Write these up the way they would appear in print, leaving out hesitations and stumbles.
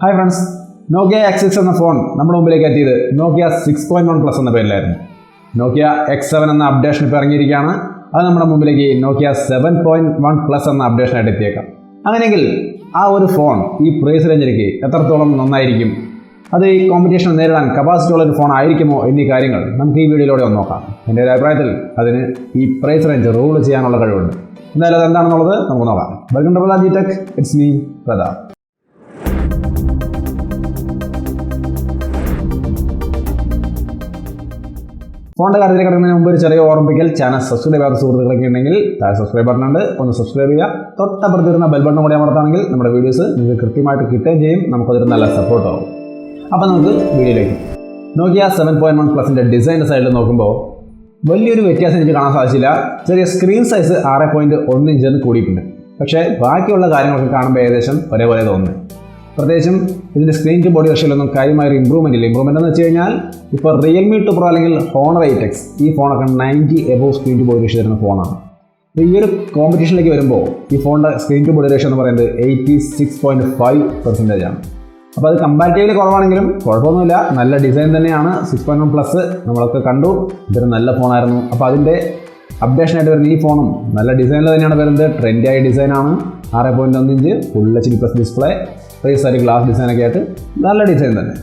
Hi friends, നോക്കിയ X6 എന്ന phone നമ്മുടെ മുമ്പിലേക്ക് എത്തിയത് നോക്കിയ 6.1 പ്ലസ് എന്ന പേരിലായിരുന്നു. നോക്കിയ X7 എന്ന അപ്ഡേഷൻ ഇപ്പോൾ ഇറങ്ങിയിരിക്കുകയാണ്. അത് നമ്മുടെ മുമ്പിലേക്ക് നോക്കിയ 7.1 പ്ലസ് എന്ന അപ്ഡേഷനായിട്ട് എത്തിയേക്കാം. അങ്ങനെയെങ്കിൽ ആ ഒരു ഫോൺ ഈ പ്രൈസ് റേഞ്ചിലേക്ക് എത്രത്തോളം നന്നായിരിക്കും, അത് ഈ കോമ്പറ്റീഷൻ നേരിടാൻ കപ്പാസിറ്റി ഉള്ളൊരു ഫോൺ ആയിരിക്കുമോ എന്നീ കാര്യങ്ങൾ നമുക്ക് ഈ വീഡിയോയിലൂടെ ഒന്ന് നോക്കാം. എൻ്റെ ഒരു അഭിപ്രായത്തിൽ അതിന് ഈ പ്രൈസ് റേഞ്ച് റൂൾ ചെയ്യാനുള്ള കഴിവുണ്ട്. എന്തായാലും അത് എന്താണെന്നുള്ളത് നമുക്ക് നോക്കാം. Welcome to Prathap G tech, it's me Prathap. ഫോണിൻ്റെ കാര്യത്തിൽ കിടക്കുന്നതിന് മുമ്പ് ഒരു ചെറിയ ഓർമ്മിപ്പിക്കൽ, ചാനൽ സബ്സ്ക്രൈബ് ചെയ്യാത്ത സുഹൃത്തുക്കളൊക്കെ ഉണ്ടെങ്കിൽ താഴെ സബ്സ്ക്രൈബ് ബട്ടൺ ഉണ്ട്, ഒന്ന് സബ്സ്ക്രൈബ് ചെയ്യുക. തൊട്ടപ്പുറത്ത് വരുന്ന ബെൽ ബട്ടൺ കൂടി അമർത്താണെങ്കിൽ നമ്മുടെ വീഡിയോസ് നിങ്ങൾക്ക് കൃത്യമായിട്ട് കിട്ടുകയും ചെയ്യും, നമുക്കതൊരു നല്ല സപ്പോർട്ട് ആവും. അപ്പോൾ നമുക്ക് വീഡിയോയിലേക്ക്. നോക്കിയ 7.1 പ്ലസിൻ്റെ ഡിസൈൻ്റെ സൈഡിൽ നോക്കുമ്പോൾ വലിയൊരു വ്യത്യാസം എനിക്ക് കാണാൻ സാധിച്ചില്ല. ചെറിയ സ്ക്രീൻ സൈസ് 6.1 ഇഞ്ച് കൂടിയിട്ടുണ്ട്. പക്ഷേ ബാക്കിയുള്ള കാര്യങ്ങളൊക്കെ കാണുമ്പോൾ ഏകദേശം ഒരേപോലെ തോന്നുന്നു. പ്രത്യേകിച്ചും ഇതിൻ്റെ സ്ക്രീൻ ടു ബോഡി റേഷ്യോയിലൊന്നും കാര്യമായൊരു ഇമ്പ്രൂവ്മെൻ്റ് ഇല്ല. ഇമ്പ്രൂവ്മെൻ്റ് എന്ന് വെച്ച് കഴിഞ്ഞാൽ ഇപ്പോൾ റിയൽമി 2 Pro അല്ലെങ്കിൽ Honor 8X ഈ ഫോണൊക്കെ 90 above screen to body ratio തരുന്ന ഫോണാണ്. ഈ ഒരു കോമ്പറ്റീഷനിലേക്ക് വരുമ്പോൾ ഈ ഫോണിൻ്റെ സ്ക്രീൻ ടു ബോഡി റേഷ്യോ എന്ന് പറയുന്നത് 86.5% ആണ്. അപ്പോൾ അത് കമ്പാരിറ്റീവ്ലി കുറവാണെങ്കിലും കുഴപ്പമൊന്നുമില്ല, നല്ല ഡിസൈൻ തന്നെയാണ്. 6.1 പ്ലസ് നമ്മളൊക്കെ കണ്ടു, ഇതൊരു നല്ല ഫോണായിരുന്നു. അപ്പോൾ അതിൻ്റെ അപ്ഡേഷനായിട്ട് വരുന്ന ഈ ഫോണും നല്ല ഡിസൈനിൽ തന്നെയാണ് വരുന്നത്. ട്രെൻഡിയായ ഡിസൈനാണ്. 6.1 inch full HD plus display, റേസറി ഗ്ലാസ് ഡിസൈനൊക്കെ ആയിട്ട് നല്ല ഡിസൈൻ തന്നെ.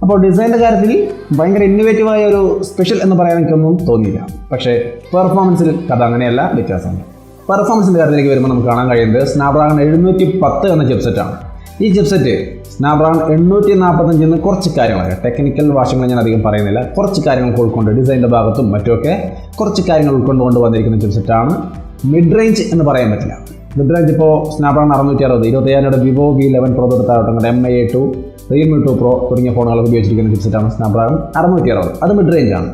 അപ്പോൾ ഡിസൈൻ്റെ കാര്യത്തിൽ ഭയങ്കര ഇന്നോവേറ്റീവായ ഒരു സ്പെഷ്യൽ എന്ന് പറയാൻ എനിക്കൊന്നും തോന്നിയില്ല. പക്ഷേ പെർഫോമൻസിൽ കഥ അങ്ങനെയല്ല, വ്യത്യാസമുണ്ട്. പെർഫോമൻസിൻ്റെ കാര്യത്തിലേക്ക് വരുമ്പോൾ നമുക്ക് കാണാൻ കഴിയുന്നത് സ്നാപ്ഡ്രാഗൺ 710 എന്ന ചിപ്സെറ്റാണ്. ഈ ചിപ്സെറ്റ് സ്നാപ്ഡ്രാഗൺ 845 എന്ന് കുറച്ച് കാര്യങ്ങളൊക്കെ ടെക്നിക്കൽ വശങ്ങൾ ഞാൻ അധികം പറയുന്നില്ല, കുറച്ച് കാര്യങ്ങൾ ഉൾക്കൊണ്ട് ഡിസൈൻ്റെ ഭാഗത്തും മറ്റുമൊക്കെ കുറച്ച് കാര്യങ്ങൾ ഉൾക്കൊണ്ടുകൊണ്ട് വന്നിരിക്കുന്ന ചിപ്സെറ്റാണ്. മിഡ് റേഞ്ച് എന്ന് പറയാൻ പറ്റില്ല. മിഡ് റേഞ്ച് ഇപ്പോൾ Snapdragon 660, 25 Vivo V11 Pro തൊട്ടാകട്ടെ MI2, Realme 2 Pro തുടങ്ങിയ ഫോണുകളൊക്കെ ഉപയോഗിച്ചിരിക്കുന്ന ചിപ്സെറ്റാണ് സ്നാപ്ഡ്രാഗൺ 660. അത് മിഡ് റേഞ്ചാണ്.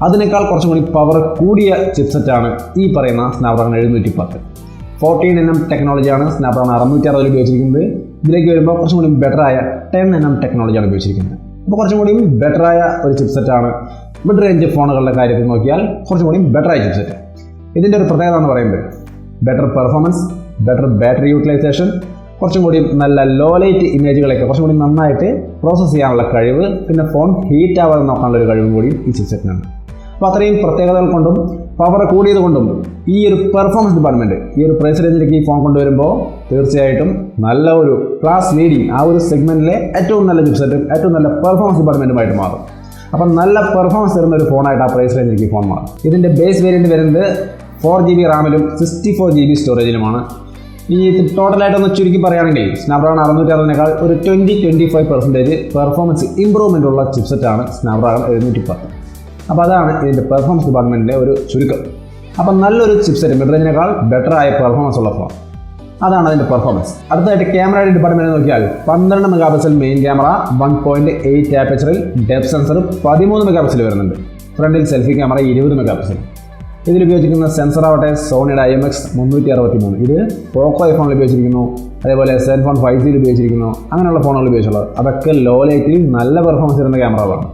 അതിനേക്കാൾ കുറച്ചും കൂടി പവർ കൂടിയ ചിപ്സെറ്റാണ് ഈ പറയുന്ന സ്നാപ്ഡ്രാഗൺ 710. 14nm ടെക്നോളജിയാണ് സ്നാപ്ഡ്രാഗൺ 660 ഉപയോഗിച്ചിരിക്കുന്നത്. ഇതിലേക്ക് വരുമ്പോൾ കുറച്ചും കൂടി ബെറ്ററായ 10nm ടെക്നോളജിയാണ് ഉപയോഗിച്ചിരിക്കുന്നത്. അപ്പോൾ കുറച്ചും കൂടി ബെറ്ററായ ഒരു ചിപ്സെറ്റാണ്. മിഡ് റേഞ്ച് ഫോണുകളുടെ കാര്യത്തിൽ നോക്കിയാൽ കുറച്ചും കൂടി ബെറ്ററായ ചിപ്സെറ്റ്. ഇതിൻ്റെ ഒരു പ്രത്യേകത എന്ന് പറയുന്നത് better performance, better battery utilization, കുറച്ചും കൂടി നല്ല ലോ ലൈറ്റ് ഇമേജുകളൊക്കെ കുറച്ചും കൂടി നന്നായിട്ട് പ്രോസസ്സ് ചെയ്യാനുള്ള കഴിവ്, പിന്നെ ഫോൺ ഹീറ്റ് ആവാതെ നോക്കാനുള്ള ഒരു കഴിവും കൂടി ഈ ചിപ്സെറ്റിനാണ്. അപ്പോൾ അത്രയും പ്രത്യേകതകൾ കൊണ്ടും പവർ കൂടിയത് കൊണ്ടും ഈ ഒരു പെർഫോമൻസ് ഡിപ്പാർട്ട്മെൻറ്റ് ഈ ഒരു പ്രൈസ് റേഞ്ചിലേക്ക് ഈ ഫോൺ കൊണ്ടുവരുമ്പോൾ തീർച്ചയായിട്ടും നല്ല ഒരു ക്ലാസ് ലീഡിങ് ആ ഒരു സെഗ്മെൻറ്റിലെ ഏറ്റവും നല്ല ചിപ്സെറ്റും ഏറ്റവും നല്ല പെർഫോമൻസ് ഡിപ്പാർട്ട്മെൻറ്റുമായിട്ട് മാറും. അപ്പം നല്ല പെർഫോമൻസ് തരുന്ന ഒരു ഫോണായിട്ട് ആ പ്രൈസ് റേഞ്ചിലേക്ക് ഈ ഫോൺ മാറും. ഇതിൻ്റെ ബേസ് വേരിയൻറ്റ് വരുന്നത് 4GB റാമിലും 64GB സ്റ്റോറേജിലുമാണ്. ഈ ടോട്ടലായിട്ടൊന്ന് ചുരുക്കി പറയുകയാണെങ്കിൽ സ്നാപ്ഡ്രാഗൺ 660 ഒരു 20-25% പെർഫോമൻസ് ഇമ്പ്രൂവ്മെൻ്റ് ഉള്ള ചിപ്സെറ്റാണ് സ്നാപ്ഡ്രാഗൺ 710. അപ്പോൾ അതാണ് ഇതിൻ്റെ പെർഫോമൻസ് ഡിപ്പാർട്ട്മെൻറ്റിൻ്റെ ഒരു ചുരുക്കം. അപ്പം നല്ലൊരു ചിപ്സെറ്റ്, മിഡ് റേഞ്ചിനേക്കാൾ ബെറ്ററായ പെർഫോമൻസ് ഉള്ള ഫോൺ, അതാണ് അതിൻ്റെ പെർഫോമൻസ്. അടുത്തായിട്ട് ക്യാമറയുടെ ഡിപ്പാർട്ട്മെൻറ്റ് നോക്കിയാൽ 12 മെഗാപിക്സൽ മെയിൻ ക്യാമറ, 1.8 ആപ്പച്ചറിൽ, ഡെപ്ത് സെൻസർ 13 മെഗാപിക്സൽ വരുന്നുണ്ട്. ഫ്രണ്ടിൽ സെൽഫി ക്യാമറ 20 മെഗാപിക്സൽ. ഇതിലുപയോഗിച്ചിരിക്കുന്ന സെൻസർ ആവട്ടെ സോണിയുടെ IMX 363. ഇത് പോക്കോ ഐഫോണിൽ ഉപയോഗിച്ചിരിക്കുന്നു, അതേപോലെ സെൻഫോൺ 5Gയിൽ ഉപയോഗിച്ചിരിക്കുന്നു. അങ്ങനെയുള്ള ഫോണുകൾ ഉപയോഗിച്ചുള്ളത് അതൊക്കെ ലോ ലൈറ്റിൽ നല്ല പെർഫോമൻസ് തരുന്ന ക്യാമറകളാണ്.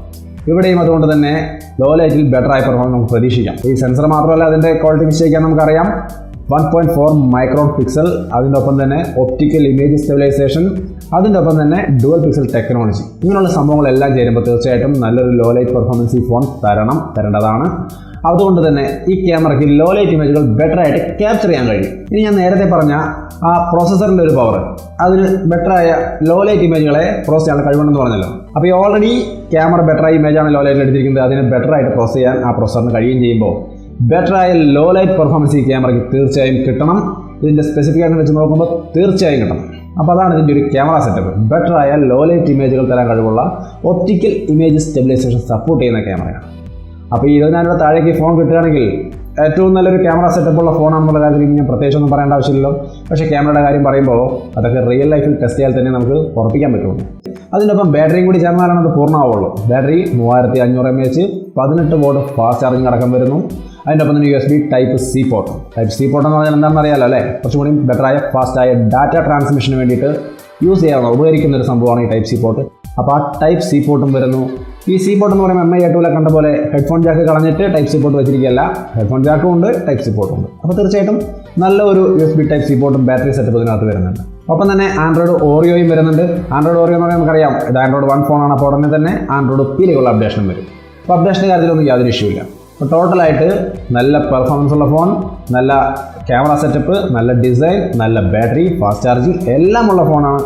ഇവിടെയും അതുകൊണ്ട് തന്നെ ലോ ലൈറ്റിൽ ബെറ്ററായ പെർഫോമൻസ് നമുക്ക് പ്രതീക്ഷിക്കാം. ഈ സെൻസർ മാത്രമല്ല, അതിൻ്റെ ക്വാളിറ്റി നിശ്ചയിക്കാൻ നമുക്കറിയാം. 1.4 മൈക്രോൺ പിക്സൽ, അതിൻ്റെ ഒപ്പം തന്നെ ഒപ്റ്റിക്കൽ ഇമേജ് സ്റ്റെബിലൈസേഷൻ, അതിൻ്റെ ഒപ്പം തന്നെ ഡുവൽ പിക്സൽ ടെക്നോളജി. ഇങ്ങനെയുള്ള സംഭവങ്ങളെല്ലാം ചേരുമ്പോൾ തീർച്ചയായിട്ടും നല്ലൊരു ലോ ലൈറ്റ് പെർഫോമൻസ് ഈ ഫോൺ തരേണ്ടതാണ്. അതുകൊണ്ട് തന്നെ ഈ ക്യാമറയ്ക്ക് ലോ ലൈറ്റ് ഇമേജുകൾ ബെറ്ററായിട്ട് ക്യാപ്ചർ ചെയ്യാൻ കഴിയും. ഇനി ഞാൻ നേരത്തെ പറഞ്ഞ ആ പ്രോസസ്സറിൻ്റെ ഒരു പവർ, അതിന് ബെറ്ററായ ലോ ലൈറ്റ് ഇമേജുകളെ പ്രോസസ് ചെയ്യാനുള്ള കഴിവുണ്ടെന്ന് പറഞ്ഞല്ലോ. അപ്പോൾ ഈ ഓൾറെഡി ക്യാമറ ബെറ്ററായ ഇമേജാണ് ലോ ലൈറ്റിൽ എടുത്തിരിക്കുന്നത്, അതിന് ബെറ്ററായിട്ട് പ്രോസസ് ചെയ്യാൻ ആ പ്രോസസ്സറിന് കഴിയുകയും ചെയ്യുമ്പോൾ ബെറ്ററായ ലോ ലൈറ്റ് പെർഫോമൻസ് ഈ ക്യാമറയ്ക്ക് തീർച്ചയായും കിട്ടണം. ഇതിൻ്റെ സ്പെസിഫിക്കേഷൻ വെച്ച് നോക്കുമ്പോൾ തീർച്ചയായും കിട്ടണം. അപ്പോൾ അതാണ് ഇതിൻ്റെ ഒരു ക്യാമറ സെറ്റപ്പ്. ബെറ്ററായ ലോ ലൈറ്റ് ഇമേജുകൾ തരാൻ കഴിവുള്ള ഒപ്റ്റിക്കൽ ഇമേജ് സ്റ്റെബിലൈസേഷൻ സപ്പോർട്ട് ചെയ്യുന്ന ക്യാമറയാണ്. അപ്പോൾ ഈ 20,000 താഴേക്ക് ഫോൺ കിട്ടുകയാണെങ്കിൽ ഏറ്റവും നല്ലൊരു ക്യാമറ സെറ്റപ്പുള്ള ഫോണാണെന്നുള്ള കാര്യത്തിൽ ഞാൻ പ്രത്യേകിച്ചൊന്നും പറയേണ്ട ആവശ്യമില്ലല്ലോ. പക്ഷേ ക്യാമറയുടെ കാര്യം പറയുമ്പോൾ അതൊക്കെ റിയൽ ലൈഫിൽ ടെസ്റ്റ് ചെയ്യാൻ തന്നെ നമുക്ക് ഉറപ്പിക്കാൻ പറ്റുള്ളൂ. അതിനൊപ്പം ബാറ്ററിയും കൂടി ചേർന്നാലാണ് അത് പൂർണ്ണമാവുള്ളൂ. Battery 3500 mAh, 18 watt fast charging അടക്കം വരുന്നു. അതിൻ്റെ ഒപ്പം തന്നെ USB Type-C port. Type-C port എന്ന് പറഞ്ഞാൽ എന്താണെന്ന് അറിയാമല്ലോ അല്ലേ? കുറച്ചും കൂടി ബെറ്ററായ ഫാസ്റ്റായ ഡാറ്റ ട്രാൻസ്മിഷന് വേണ്ടിയിട്ട് യൂസ് ചെയ്യാവുന്ന ഉപകരിക്കുന്ന ഒരു സംഭവമാണ് ഈ Type-C പോർട്ട്. അപ്പോൾ ആ Type-C പോർട്ടും വരുന്നു. ഈ സി പോർട്ട് എന്ന് പറയുമ്പോൾ MI A2 കണ്ട പോലെ ഹെഡ്ഫോൺ ജാക്ക് കളഞ്ഞിട്ട് ടൈപ്പ് സി പോർട്ട് വെച്ചിരിക്കുകയല്ല, ഹെഡ്ഫോൺ ജാക്കും ഉണ്ട്, ടൈപ്പ് സി പോർട്ടും ഉണ്ട്. അപ്പോൾ തീർച്ചയായിട്ടും നല്ല ഒരു USB ടൈപ്പ് സി പോർട്ടും ബാറ്ററി സെറ്റപ്പ് ഇതിനകത്ത് വരുന്നുണ്ട്. ഒപ്പം തന്നെ ആൻഡ്രോയിഡ് ഓറിയോയും വരുന്നുണ്ട്. ആൻഡ്രോയിഡ് ഓറിയോ എന്ന് പറയുമ്പോൾ നമുക്കറിയാം ഇത് ആൻഡ്രോയിഡ് 1 ഫോണാണ്. അപ്പോൾ ഉടനെ തന്നെ ആൻഡ്രോയിഡ് Pയിലേക്കുള്ള അപ്ഡേഷനും വരും. അപ്പോൾ അപ്ഡേഷൻ്റെ കാര്യത്തിലൊന്നും യാതൊരു ഇഷ്യൂ ഇല്ല. അപ്പോൾ ടോട്ടലായിട്ട് നല്ല പെർഫോമൻസ് ഉള്ള ഫോൺ, നല്ല ക്യാമറ സെറ്റപ്പ്, നല്ല ഡിസൈൻ, നല്ല ബാറ്ററി, ഫാസ്റ്റ് ചാർജിങ് എല്ലാം ഉള്ള ഫോണാണ്.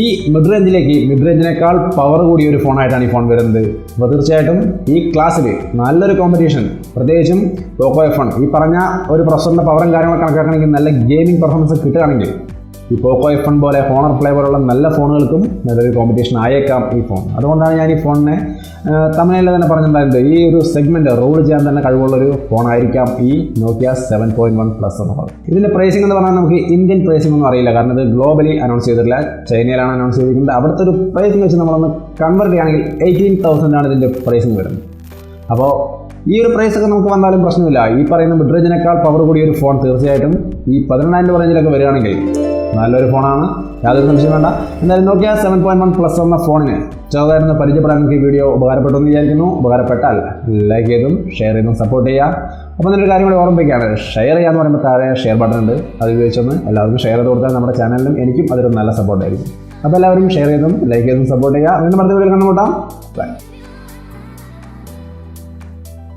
ഈ മിഡ് റേഞ്ചിനേക്കാൾ പവർ കൂടിയ ഒരു ഫോണായിട്ടാണ് ഈ ഫോൺ വരുന്നത്. അപ്പോൾ തീർച്ചയായിട്ടും ഈ ക്ലാസ്സിൽ നല്ലൊരു കോമ്പറ്റീഷൻ, പ്രത്യേകിച്ചും പോക്കോ F1 ഈ പറഞ്ഞ ഒരു പ്രൊസസറിൻ്റെ പവറും കാര്യങ്ങളൊക്കെ കണക്കാക്കണമെങ്കിൽ നല്ല ഗെയിമിംഗ് പെർഫോമൻസ് കിട്ടുകയാണെങ്കിൽ ഈ പോക്കോ F1 പോലെ ഹോണർ പ്ലേ പോലുള്ള നല്ല ഫോണുകൾക്കും നല്ലൊരു കോമ്പറ്റീഷൻ ആയേക്കാം ഈ ഫോൺ. അതുകൊണ്ടാണ് ഞാൻ ഈ ഫോണിനെ തമിഴിൽ തന്നെ പറഞ്ഞിട്ടുണ്ടായിരുന്നത് ഈ ഒരു സെഗ്മെൻറ്റ് റോൾ ചെയ്യാൻ തന്നെ കഴിവുള്ളൊരു ഫോണായിരിക്കാം ഈ നോക്കിയ 7.1 പ്ലസ് എന്നുള്ളത്. ഇതിൻ്റെ പ്രൈസിംഗ് എന്ന് പറഞ്ഞാൽ നമുക്ക് ഇന്ത്യൻ പ്രൈസിംഗ് ഒന്നും അറിയില്ല, കാരണം ഇത് ഗ്ലോബലി അനൗൺസ് ചെയ്തിട്ടില്ല, ചൈനയിലാണ് അനൗൺസ് ചെയ്തിരിക്കുന്നത്. അവിടുത്തെ ഒരു പ്രൈസിംഗ് വെച്ച് നമ്മളൊന്ന് കൺവേർട്ട് ചെയ്യുകയാണെങ്കിൽ 18,000 ആണ് ഇതിൻ്റെ പ്രൈസിംഗ് വരുന്നത്. അപ്പോൾ ഈ ഒരു പ്രൈസൊക്കെ നമുക്ക് വന്നാലും പ്രശ്നമില്ല. ഈ പറയുന്ന മിഡ് റേഞ്ചിനേക്കാൾ പവർ കൂടിയ ഒരു ഫോൺ തീർച്ചയായിട്ടും ഈ 18,000 റേഞ്ചിലൊക്കെ വരികയാണെങ്കിൽ നല്ലൊരു ഫോണാണ്, യാതൊരു സംശയം വേണ്ട. എന്തായാലും നോക്കിയ 7.1 പ്ലസ് എന്ന ഫോണിന് ചെറുതായിരുന്നു പരിചയപ്പെടാൻ നിങ്ങൾക്ക് ഈ വീഡിയോ ഉപകാരപ്പെട്ടെന്ന് വിചാരിക്കുന്നു. ഉപകാരപ്പെട്ടാൽ ലൈക്ക് ചെയ്തും ഷെയർ ചെയ്തും സപ്പോർട്ട് ചെയ്യുക. അപ്പോൾ നല്ലൊരു കാര്യം കൂടി ഓർമ്മിപ്പിക്കുകയാണ്, ഷെയർ ചെയ്യാന്ന് പറയുമ്പോൾ താഴെ ഷെയർ ബട്ടൺ ഉണ്ട്, അത് ഉപയോഗിച്ചൊന്ന് എല്ലാവർക്കും ഷെയർ ചെയ്ത് കൊടുത്താൽ നമ്മുടെ ചാനലിലും എനിക്കും അതൊരു നല്ല സപ്പോർട്ടായിരിക്കും. അപ്പോൾ എല്ലാവരും ഷെയർ ചെയ്തും ലൈക്ക് ചെയ്തും സപ്പോർട്ട് ചെയ്യുക. വീണ്ടും അടുത്ത വീഡിയോയിൽ കണ്ടുമുട്ടാം. ബൈ.